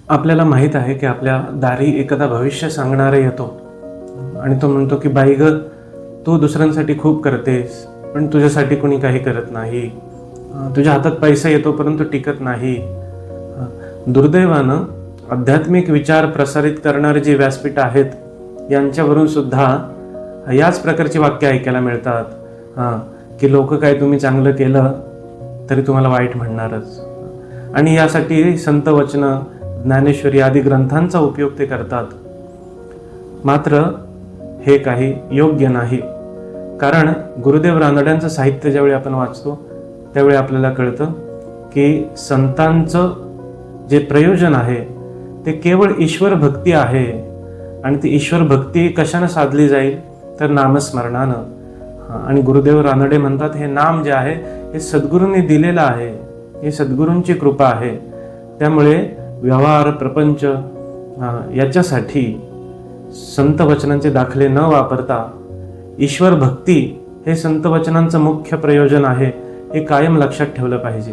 आपल्याला माहीत आहे की आपल्या दारी एखादा भविष्य सांगणारा येतो आणि तो म्हणतो की बाई ग, तू दुसऱ्यांसाठी खूप करतेस पण तुझ्यासाठी कोणी काही करत नाही. तुझ्या हातात पैसा येतो परंतु टिकत नाही. दुर्दैवानं आध्यात्मिक विचार प्रसारित करणारे जे व्यासपीठ आहेत यांच्यावरून सुद्धा याच प्रकारची वाक्य ऐकायला मिळतात. की लोक काय तुम्ही चांगलं केलं तरी तुम्हाला वाईट म्हणणारच. आणि यासाठी संत वचनं, ज्ञानेश्वरी आदी ग्रंथांचा उपयोग ते करतात. मात्र हे काही योग्य नाही. कारण गुरुदेव रानड्यांचं साहित्य ज्यावेळी आपण वाचतो त्यावेळी आपल्याला कळतं की संतांचं जे प्रयोजन आहे ते केवळ ईश्वर भक्ती आहे. आणि ती ईश्वर भक्ती कशानं साधली जाईल तर नामस्मरणानं. आणि गुरुदेव रानडे म्हणतात हे नाम जे आहे हे सद्गुरूंनी दिलेलं आहे, ही सद्गुरूंची कृपा आहे. त्यामुळे व्यवहार प्रपंच याच्यासाठी संत वचनांचे दाखले न वापरता ईश्वर भक्ती हे संत वचनांचं मुख्य प्रयोजन आहे, हे कायम लक्षात ठेवलं पाहिजे.